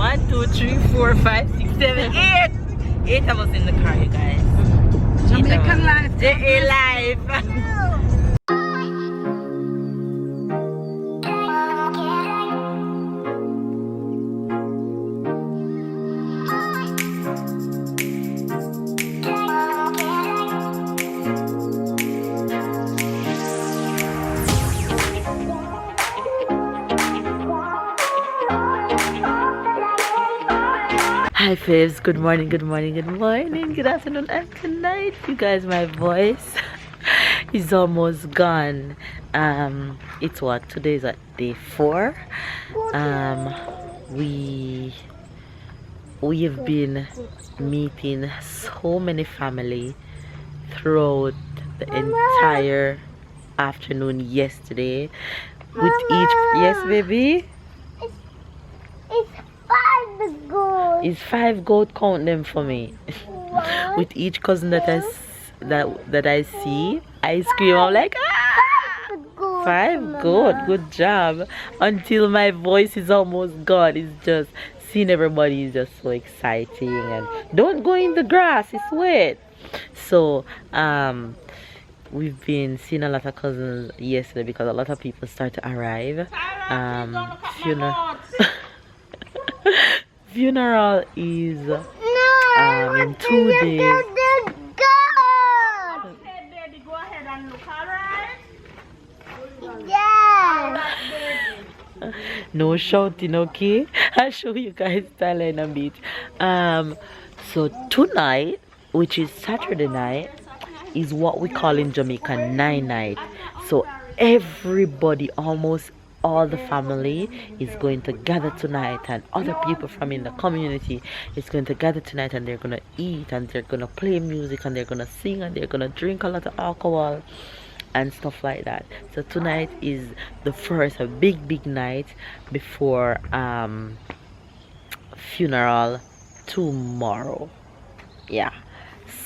1, 2, 3, 4, 5, 6, 7, 8. 8 of us in the car, you guys. Jamaican life. Life. Hi faves, good morning, good morning, good morning, good afternoon and good night. You guys, my voice is almost gone. It's what, today is at day 4. We have been meeting so many family throughout the entire afternoon yesterday with each, yes baby? It's 5 goat, count them for me. With each cousin that I see, I scream, I'm like, ah! 5 goat, good job. Until my voice is almost gone. It's just, seeing everybody is just so exciting. And don't go in the grass, it's wet. So, we've been seeing a lot of cousins yesterday because a lot of people start to arrive. Funeral is in 2 days. Go ahead and look, alright? Yeah. No shouting, okay? I'll show you guys Thailand a bit. So tonight, which is Saturday night, is what we call in Jamaica 9 night. So everybody, almost all the family, is going to gather tonight, and other people from in the community is going to gather tonight, and they're gonna eat and they're gonna play music and they're gonna sing and they're gonna drink a lot of alcohol and stuff like that. So tonight is the first, a big night before funeral tomorrow. Yeah,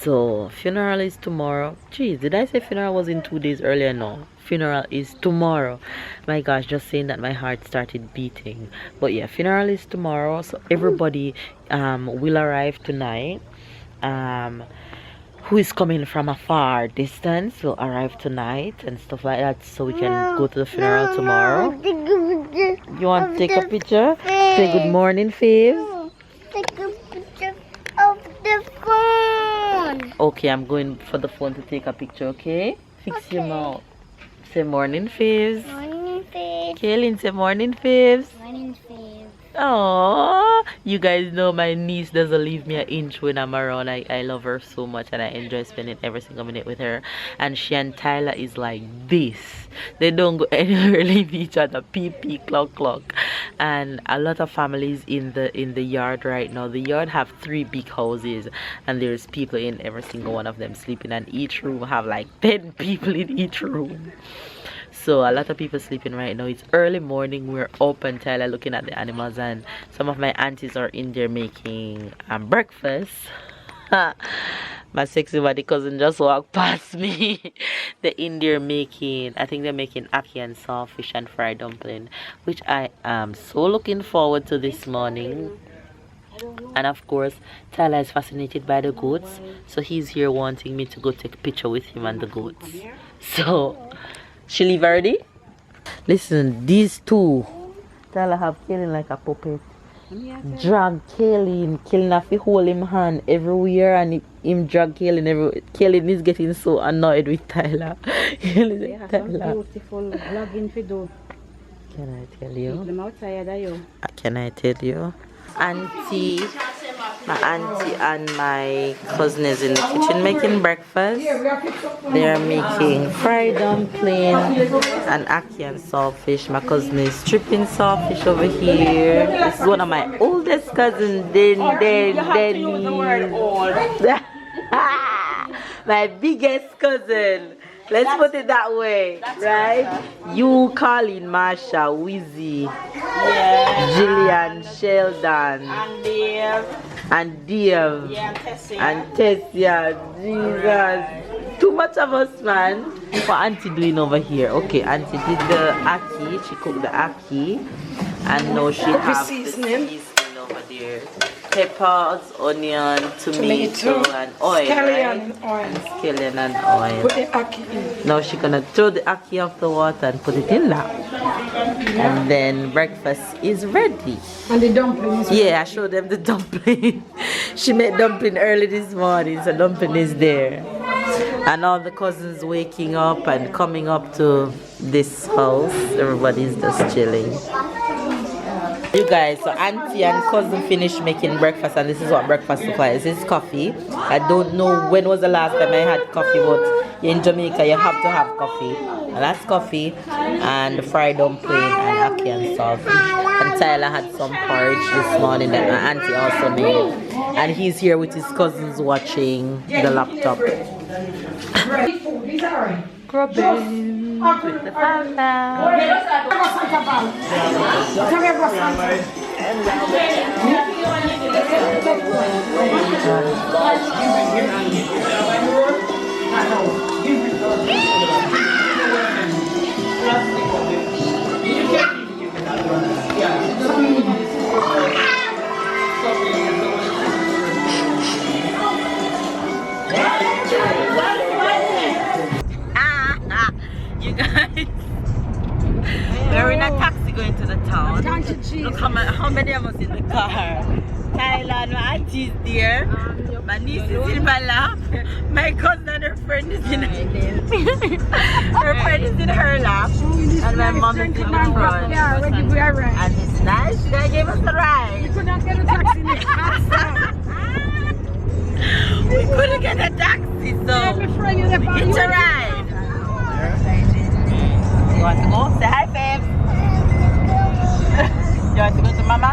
so funeral is tomorrow. Geez, did I say funeral was in 2 days earlier? No, funeral is tomorrow. My gosh, just saying that my heart started beating. But yeah, funeral is tomorrow, so everybody will arrive tonight. Who is coming from a far distance will arrive tonight and stuff like that, so we can go to the funeral tomorrow. You want to take a picture? Say good morning, Faves. Take a picture of the phone. Okay, I'm going for the phone to take a picture, okay? Fix your mouth. Say morning, Faves. Morning, Faves. Kaylin, say morning, Faves. Morning, Faves. Oh, you guys know my niece doesn't leave me an inch when I'm around. I love her so much and I enjoy spending every single minute with her. And she and Tyler is like this. They don't go anywhere, leave each other, pee, clock. And a lot of families in the yard right now. The yard have 3 big houses and there's people in every single one of them sleeping, and each room have like 10 people in each room. So a lot of people sleeping right now. It's early morning, we're up, and Tyler looking at the animals, and some of my aunties are in there making breakfast. My sexy body cousin just walked past me. They're in there making, I think they're making ackee and saltfish and fried dumpling, which I am so looking forward to this morning. And of course, Tyler is fascinated by the goats, so he's here wanting me to go take a picture with him and the goats. So she leave already? Listen, these two, Tyler have Kaylin like a puppet. Drag Kaylin have to hold him hand everywhere, and him drag Kaylin everywhere. Kaylin is getting so annoyed with Tyler. Yeah, Tyler. Beautiful vlogging to do. Can I tell you? Them outside of you. Can I tell you? Auntie, my auntie and my cousin is in the kitchen making breakfast. They are making fried dumpling and ackee and saltfish. My cousin is stripping saltfish over here. This is one of my oldest cousins, my biggest cousin. Let's put it that way, right? You, Colin, Marsha, Wizzy, Jillian, Sheldon, and Dave, and Tessia. Jesus, too much of us, man. What Auntie doing over here? Okay, Auntie did the ackee. She cooked the ackee, and now she has the seasoning over there. Peppers, onion, tomato, and oil. Scallion Right? and oil. Scallion and oil. Put the ackee in. Now she's gonna throw the ackee off the water and put it in that. And then breakfast is ready. And the dumplings. Yeah, I showed them the dumpling. She made dumpling early this morning, so dumpling is there. And all the cousins waking up and coming up to this house. Everybody's just chilling. You guys, so auntie and cousin finished making breakfast, and this is what breakfast looks like. This is coffee. I don't know when was the last time I had coffee, but in Jamaica you have to have coffee. And that's coffee and fried dumpling and ackee and sausage. And Tyler had some porridge this morning that my auntie also made. And he's here with his cousins watching the laptop. Grubbing with the family. You guys, we're in a taxi going to the town. Look how many of us in the car. Tyler and my auntie is there. My niece is in my lap. My cousin and her friend is in her friend is in her lap. And my mom is in the front. And it's nice. They gave us a ride. We could not get a taxi in the car. We couldn't get a taxi, so it's a ride. You want to go? Say hi, babe. You want to go to mama?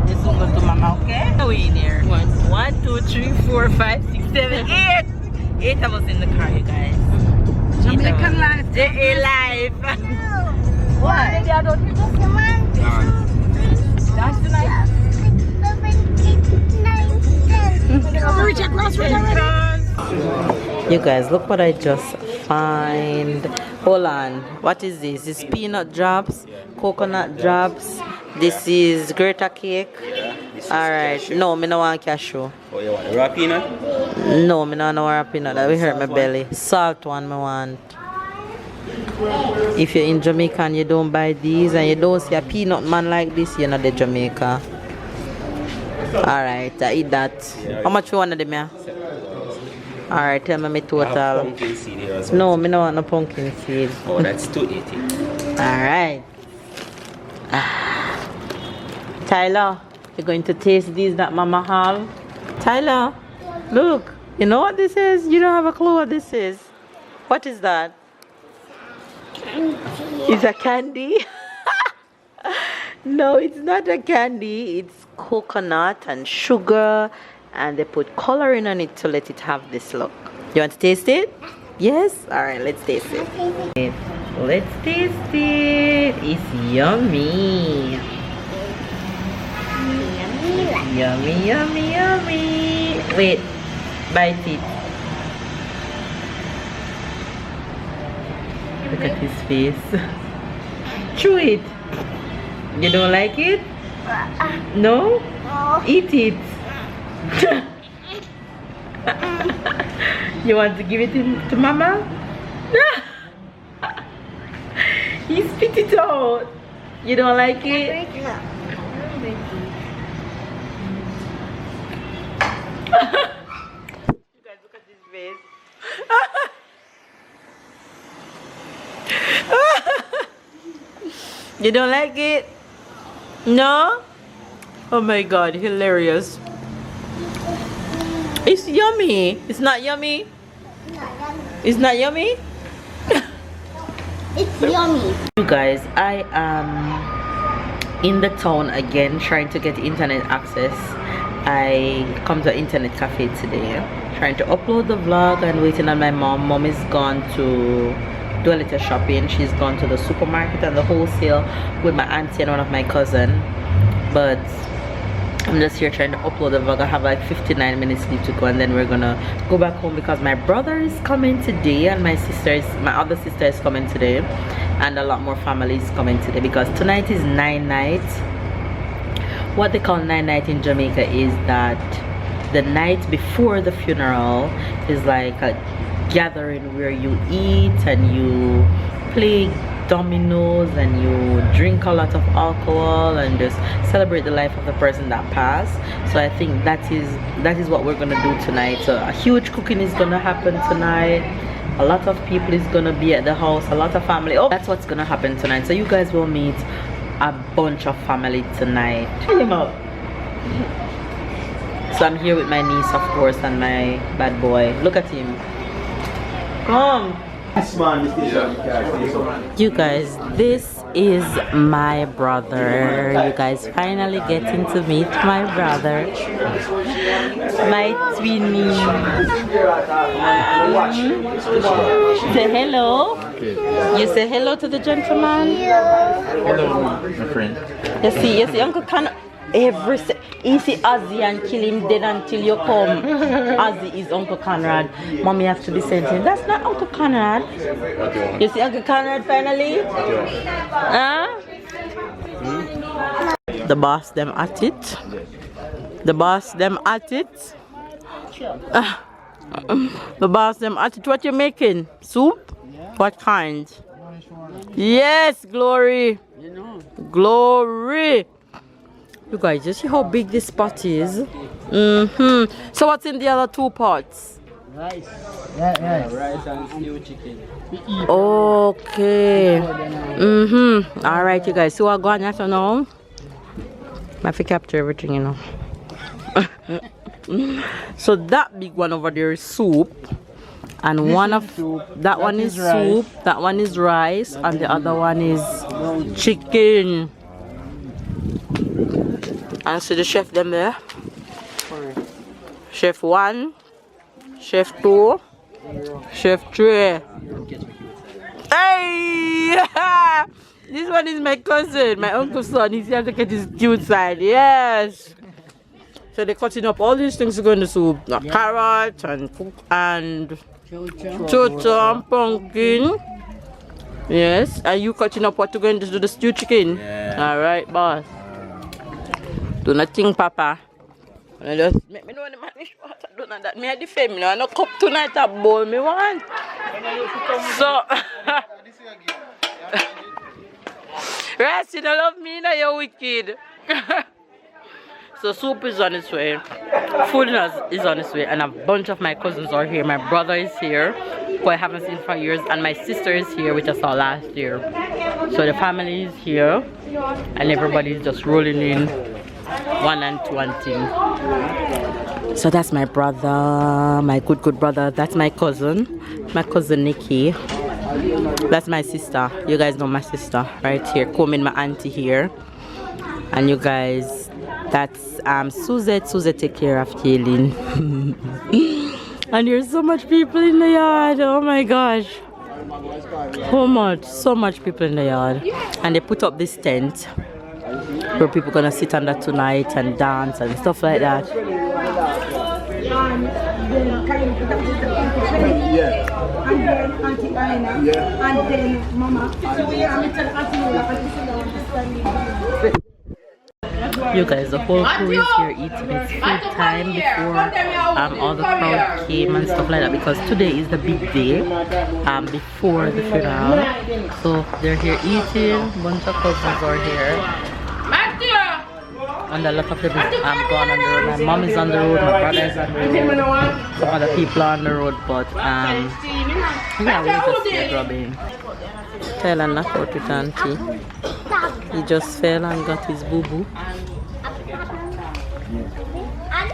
This will go to mama, okay? We in here. 1, 2, 3, 4, 5, 6, 7, 8. 8 of us in the car, you guys. Jamaican life. JA life. What? Dance tonight? You guys, look what I just find. Hold on. What is this? This peanut drops, coconut drops. This is grata cake. Alright. No, me no want cashew. Oh, you want a raw peanut? No, me no want a peanut. That will hurt my belly. Salt one me want. If you're in Jamaica and you don't buy these and you don't see a peanut man like this, you're not in Jamaica. Alright, I eat that. How much you want of them here? Alright, tell me my total. Pumpkin seed here as well. No, me no want no pumpkin seed. Oh, that's 280. Alright. Tyler, you're going to taste these that mama have? Tyler, look. You know what this is? You don't have a clue what this is. What is that? It's a candy? No, it's not a candy. It's coconut and sugar, and they put coloring on it to let it have this look. You want to taste it? Yes? Alright, let's taste it. Let's taste it. It's yummy. Yummy, yummy, yummy. Wait, bite it. Look at his face. Chew it. You don't like it? No? Eat it. You want to give it to mama? He spit it out. You don't like it? You guys, look at his face. You don't like it? No? Oh my god, hilarious. It's yummy. It's not yummy? It's not yummy? It's yummy. You guys, I am in the town again trying to get internet access. I come to an internet cafe today trying to upload the vlog and waiting on my mom. Mom is gone to do a little shopping. She's gone to the supermarket and the wholesale with my auntie and one of my cousin, but I'm just here trying to upload the vlog. I have like 59 minutes left to go, and then we're gonna go back home because my brother is coming today and my other sister is coming today, and a lot more family is coming today because tonight is 9 nights. what they call night in Jamaica is that the night before the funeral is like a gathering where you eat and you play dominoes and you drink a lot of alcohol and just celebrate the life of the person that passed. So I think that is what we're gonna do tonight. So a huge cooking is gonna happen tonight. A lot of people is gonna be at the house, a lot of family. Oh, that's what's gonna happen tonight. So you guys will meet a bunch of family tonight. Check him out. So I'm here with my niece, of course, and my bad boy. Look at him. Come. You guys, this is my brother. You guys finally getting to meet my brother, my twinnie. Say hello. You say hello to the gentleman. Hello, my friend. You see, Uncle Con. Easy Ozzy and kill him dead until you come. Ozzy is Uncle Conrad. Mommy has to be sent him. That's not Uncle Conrad. You see Uncle Conrad finally? Huh? The boss them at it. The boss them at it. The boss them at it. What you making? Soup? What kind? Yes, Glory. Glory. You guys, you see how big this pot is? So what's in the other two pots? Rice. Rice and stewed chicken. Okay. Alright, you guys. So we're going to now. I have to capture everything, you know. So that big one over there is soup. And one of that one is soup, that one is rice, and the other one is chicken. And see the chef them there. Chef 1, chef 2, chef 3. Hey! This one is my cousin, my uncle's son. He's here to get his cute side. Yes. So they're cutting up all these things to go in the soup. Carrot and chocha and pumpkin. Yes. Are you cutting up what to go into the stewed chicken? Yeah. Alright, boss. Do nothing, Papa. I just make me know the man is water. Do not that. Me I defend me. I no cup tonight a bowl me want. So Rest, you don't love me now, you're wicked. So soup is on its way. Food is on its way, and a bunch of my cousins are here. My brother is here, who I haven't seen for years, and my sister is here, which I saw last year. So the family is here, and everybody is just rolling in. 1 and 2 and thing. So that's my brother, my good brother. That's my cousin Nikki. That's my sister. You guys know my sister right here. Combing my auntie here. And you guys, that's Suzette. Suzette take care of Kaylin. And there's so much people in the yard. Oh my gosh. So much people in the yard. And they put up this tent where people gonna sit under tonight and dance and stuff like that. You guys, the whole crew is here eating. It's food time before all the crowd came and stuff like that, because today is the big day before the funeral. So they're here eating. A bunch of cousins are here. And a lot of people gone on the road. My mom is on the road, my brother is on the road, some other people are on the road, but yeah, we're just here grubbing. Tyler knocked out with auntie. He just fell and got his boo-boo.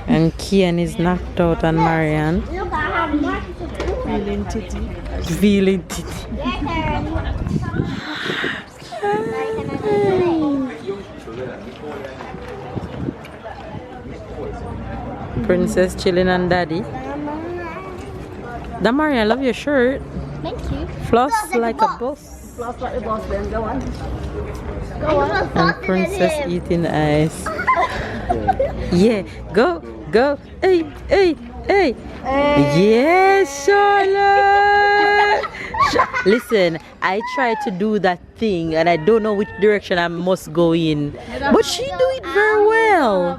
And Kian is knocked out and Marianne. Feeling titty. Princess chilling and daddy. Damari, I love your shirt. Thank you. Floss like a boss. Floss like a boss, then go on. And Princess eating ice. Yeah, go. Hey. Yes, Charlotte. Listen, I tried to do that thing and I don't know which direction I must go in, but she do it very well. hell?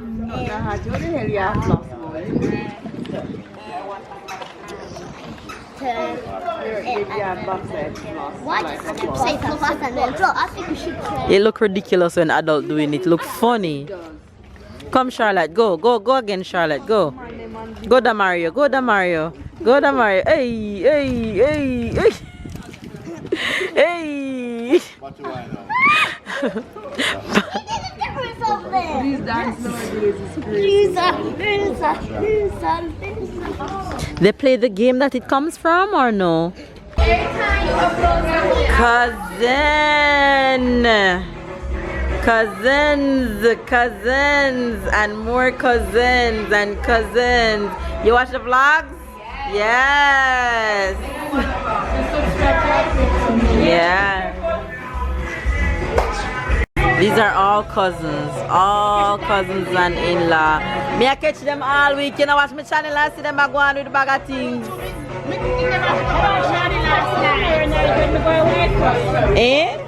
What? Say plus and then plus. I think we should try. It look ridiculous when adult doing it. Look funny. Come, Charlotte. Go again, Charlotte. Go. Go da Mario. Go da Mario. Go da Mario. Hey. Hey. What do I know? These dance nowadays is crazy. They play the game that it comes from or no? Cousins and more cousins and cousins. You watch the vlogs? Yes. Yeah. These are all cousins and in-law. Me I catch them all week. You know, watch my channel and see them go on with the bag of things. Eh?